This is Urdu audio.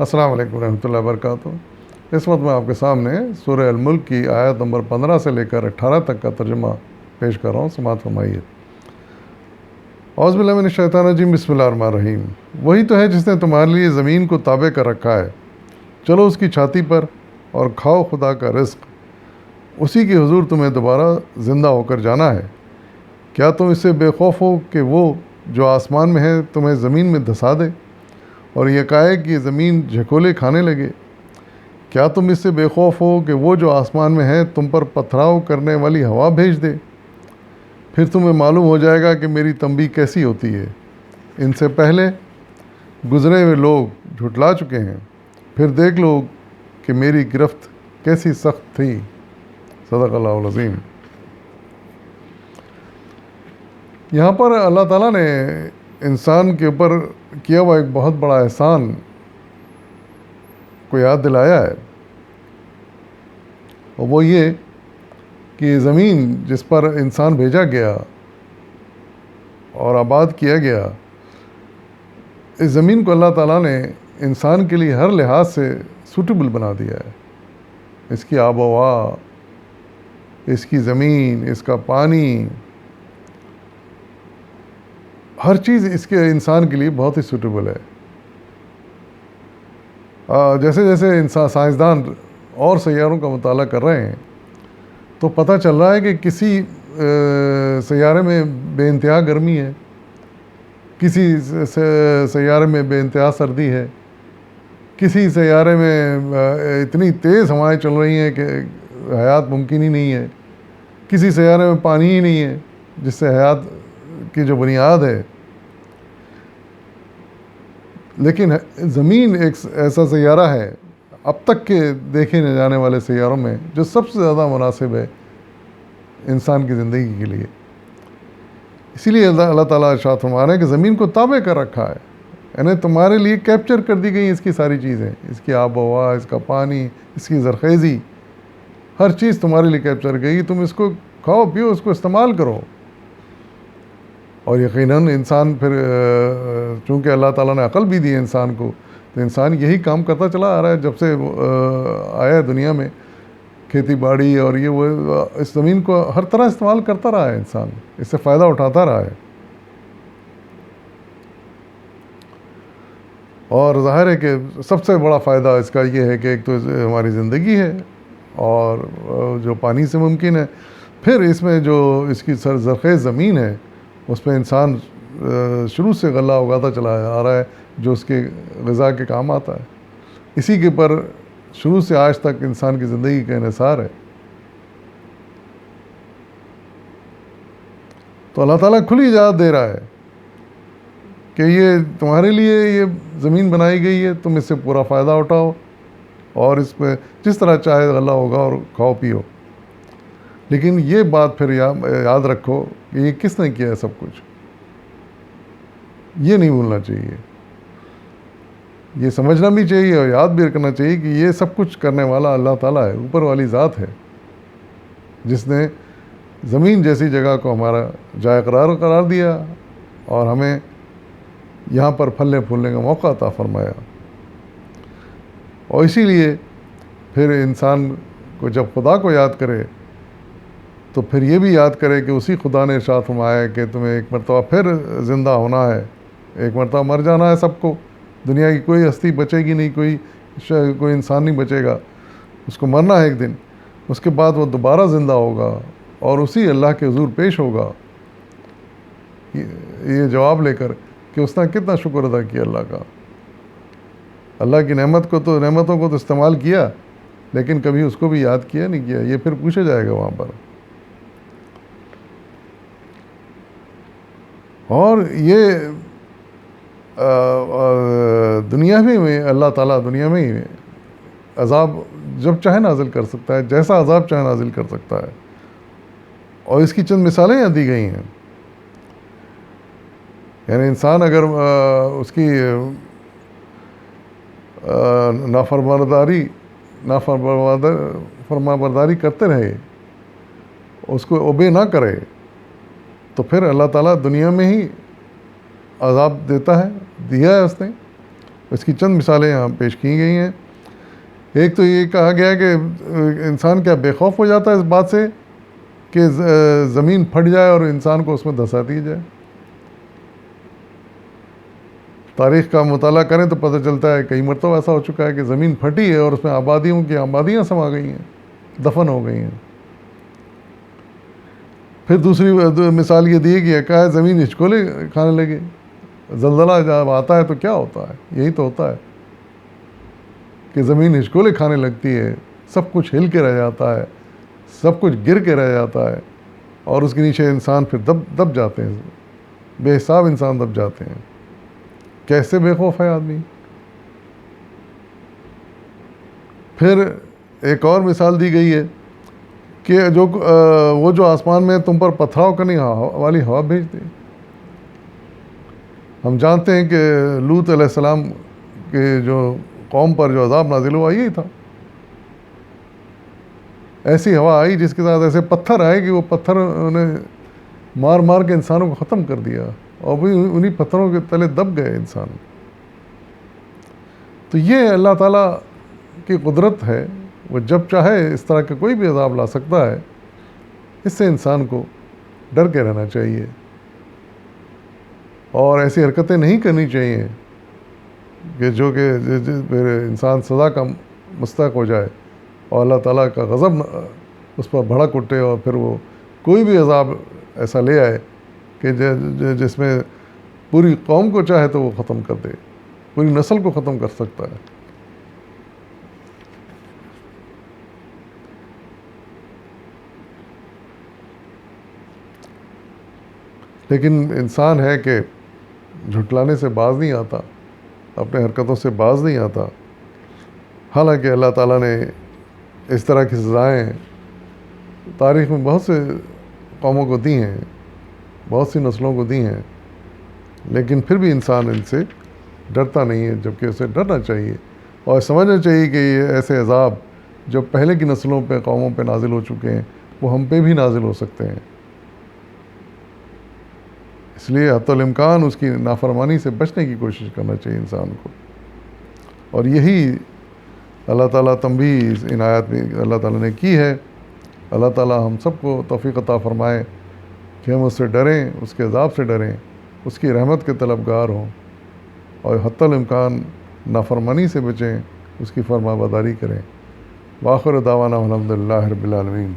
السلام علیکم ورحمۃ اللہ وبرکاتہ۔ اس وقت میں آپ کے سامنے سورہ الملک کی آیت نمبر 15 سے لے کر 18 تک کا ترجمہ پیش کر رہا ہوں، سماعت فرمائیے۔ اعوذ باللہ من الشیطان الرجیم، بسم اللہ الرحمن الرحیم۔ وہی تو ہے جس نے تمہارے لیے زمین کو تابع کر رکھا ہے، چلو اس کی چھاتی پر اور کھاؤ خدا کا رزق، اسی کے حضور تمہیں دوبارہ زندہ ہو کر جانا ہے۔ کیا تم اس سے بے خوف ہو کہ وہ جو آسمان میں ہے تمہیں زمین میں دھسا دے اور یہ کہے کہ یہ زمین جھکولے کھانے لگے؟ کیا تم اس سے بے خوف ہو کہ وہ جو آسمان میں ہے تم پر پتھراؤ کرنے والی ہوا بھیج دے؟ پھر تمہیں معلوم ہو جائے گا کہ میری تنبیہ کیسی ہوتی ہے۔ ان سے پہلے گزرے ہوئے لوگ جھٹلا چکے ہیں، پھر دیکھ لو کہ میری گرفت کیسی سخت تھی۔ صدق اللہ العظیم۔ یہاں پر اللہ تعالیٰ نے انسان کے اوپر کیا ہوا ایک بہت بڑا احسان کو یاد دلایا ہے، اور وہ یہ کہ زمین جس پر انسان بھیجا گیا اور آباد کیا گیا، اس زمین کو اللہ تعالیٰ نے انسان کے لیے ہر لحاظ سے سوٹیبل بنا دیا ہے۔ اس کی آب و ہوا، اس کی زمین، اس کا پانی، ہر چیز اس کے انسان کے لیے بہت ہی سوٹیبل ہے۔ جیسے جیسے انسان سائنسدان اور سیاروں کا مطالعہ کر رہے ہیں تو پتہ چل رہا ہے کہ کسی سیارے میں بے انتہا گرمی ہے، کسی سیارے میں بے انتہا سردی ہے، کسی سیارے میں اتنی تیز ہوائیں چل رہی ہیں کہ حیات ممکن ہی نہیں ہے، کسی سیارے میں پانی ہی نہیں ہے جس سے حیات کی جو بنیاد ہے۔ لیکن زمین ایک ایسا سیارہ ہے اب تک کے دیکھے نہ جانے والے سیاروں میں جو سب سے زیادہ مناسب ہے انسان کی زندگی کے لیے۔ اسی لیے اللہ تعالیٰ ارشاد فرما رہے ہیں کہ زمین کو تابع کر رکھا ہے، یعنی تمہارے لیے کیپچر کر دی گئی اس کی ساری چیزیں، اس کی آب و ہوا، اس کا پانی، اس کی زرخیزی، ہر چیز تمہارے لیے کیپچر گئی۔ تم اس کو کھاؤ پیو، اس کو استعمال کرو۔ اور یقیناً انسان پھر چونکہ اللہ تعالیٰ نے عقل بھی دی ہے انسان کو، تو انسان یہی کام کرتا چلا آ رہا ہے جب سے آیا ہے دنیا میں، کھیتی باڑی اور یہ وہ، اس زمین کو ہر طرح استعمال کرتا رہا ہے انسان، اس سے فائدہ اٹھاتا رہا ہے۔ اور ظاہر ہے کہ سب سے بڑا فائدہ اس کا یہ ہے کہ ایک تو ہماری زندگی ہے اور جو پانی سے ممکن ہے، پھر اس میں جو اس کی زرخیز زمین ہے اس پہ انسان شروع سے غلہ اگاتا چلا آ رہا ہے جو اس کے غذا کے کام آتا ہے۔ اسی کے پر شروع سے آج تک انسان کی زندگی کا انحصار ہے۔ تو اللہ تعالیٰ کھلی اجازت دے رہا ہے کہ یہ تمہارے لیے یہ زمین بنائی گئی ہے، تم اس سے پورا فائدہ اٹھاؤ اور اس پہ جس طرح چاہے غلہ ہوگا اور کھاؤ پیو۔ لیکن یہ بات پھر یاد رکھو کہ یہ کس نے کیا ہے سب کچھ، یہ نہیں بھولنا چاہیے، یہ سمجھنا بھی چاہیے اور یاد بھی رکھنا چاہیے کہ یہ سب کچھ کرنے والا اللہ تعالیٰ ہے، اوپر والی ذات ہے، جس نے زمین جیسی جگہ کو ہمارا جائے قرار دیا اور ہمیں یہاں پر پھلنے پھولنے کا موقع عطا فرمایا۔ اور اسی لیے پھر انسان کو جب خدا کو یاد کرے تو پھر یہ بھی یاد کرے کہ اسی خدا نے ارشاد فرمایا ہے کہ تمہیں ایک مرتبہ پھر زندہ ہونا ہے، ایک مرتبہ مر جانا ہے سب کو، دنیا کی کوئی ہستی بچے گی نہیں، کوئی انسان نہیں بچے گا، اس کو مرنا ہے ایک دن، اس کے بعد وہ دوبارہ زندہ ہوگا اور اسی اللہ کے حضور پیش ہوگا یہ جواب لے کر کہ اس نے کتنا شکر ادا کیا اللہ کا، اللہ کی نعمتوں کو تو استعمال کیا لیکن کبھی اس کو بھی یاد کیا نہیں کیا، یہ پھر پوچھا جائے گا وہاں پر۔ اور یہ دنیا میں اللہ تعالیٰ دنیا میں ہی عذاب جب چاہے نازل کر سکتا ہے، جیسا عذاب چاہے نازل کر سکتا ہے، اور اس کی چند مثالیں یہاں دی گئی ہیں۔ یعنی انسان اگر اس کی فرما برداری کرتے رہے، اس کو اوبے نہ کرے، تو پھر اللہ تعالیٰ دنیا میں ہی عذاب دیتا ہے، دیا ہے اس نے، اس کی چند مثالیں یہاں پیش کی گئی ہیں۔ ایک تو یہ کہا گیا ہے کہ انسان کیا بے خوف ہو جاتا ہے اس بات سے کہ زمین پھٹ جائے اور انسان کو اس میں دھسا دی جائے۔ تاریخ کا مطالعہ کریں تو پتہ چلتا ہے کئی مرتبہ ایسا ہو چکا ہے کہ زمین پھٹی ہے اور اس میں آبادیوں کی آبادیاں سما گئی ہیں، دفن ہو گئی ہیں۔ پھر دوسری مثال یہ دی کہ کہا ہے زمین ہچکولے کھانے لگے۔ زلزلہ جب آتا ہے تو کیا ہوتا ہے؟ یہی تو ہوتا ہے کہ زمین ہچکولے کھانے لگتی ہے، سب کچھ ہل کے رہ جاتا ہے، سب کچھ گر کے رہ جاتا ہے، اور اس کے نیچے انسان پھر دب جاتے ہیں، بے حساب انسان دب جاتے ہیں۔ کیسے بے خوف ہے آدمی؟ پھر ایک اور مثال دی گئی ہے کہ وہ جو آسمان میں تم پر پتھراؤ کرنے والی ہوا بھیج دے۔ ہم جانتے ہیں کہ لوط علیہ السلام کے جو قوم پر جو عذاب نازل ہوا یہی تھا، ایسی ہوا آئی جس کے ساتھ ایسے پتھر آئے کہ وہ پتھر انہیں مار مار کے انسانوں کو ختم کر دیا، اور بھی انہی پتھروں کے تلے دب گئے انسان۔ تو یہ اللہ تعالیٰ کی قدرت ہے، وہ جب چاہے اس طرح کا کوئی بھی عذاب لا سکتا ہے۔ اس سے انسان کو ڈر کے رہنا چاہیے اور ایسی حرکتیں نہیں کرنی چاہیے کہ جو کہ پھر انسان سزا کا مستحق ہو جائے اور اللہ تعالیٰ کا غضب اس پر بھڑک اٹھے، اور پھر وہ کوئی بھی عذاب ایسا لے آئے کہ جس میں پوری قوم کو چاہے تو وہ ختم کر دے، پوری نسل کو ختم کر سکتا ہے۔ لیکن انسان ہے کہ جھٹلانے سے باز نہیں آتا، اپنے حرکتوں سے باز نہیں آتا۔ حالانکہ اللہ تعالیٰ نے اس طرح کی سزائیں تاریخ میں بہت سے قوموں کو دی ہیں، بہت سی نسلوں کو دی ہیں، لیکن پھر بھی انسان ان سے ڈرتا نہیں ہے، جبکہ اسے ڈرنا چاہیے اور سمجھنا چاہیے کہ یہ ایسے عذاب جو پہلے کی نسلوں پہ، قوموں پہ نازل ہو چکے ہیں، وہ ہم پہ بھی نازل ہو سکتے ہیں۔ اس لیے حتی الامکان اس کی نافرمانی سے بچنے کی کوشش کرنا چاہیے انسان کو، اور یہی اللہ تعالیٰ تنبیہ ان آیات میں اللہ تعالیٰ نے کی ہے۔ اللہ تعالیٰ ہم سب کو توفیق عطا فرمائے کہ ہم اس سے ڈریں، اس کے عذاب سے ڈریں، اس کی رحمت کے طلبگار ہوں، اور حتی الامکان نافرمانی سے بچیں، اس کی فرما برداری کریں۔ وآخر دعوانا الحمد للہ رب العالمین۔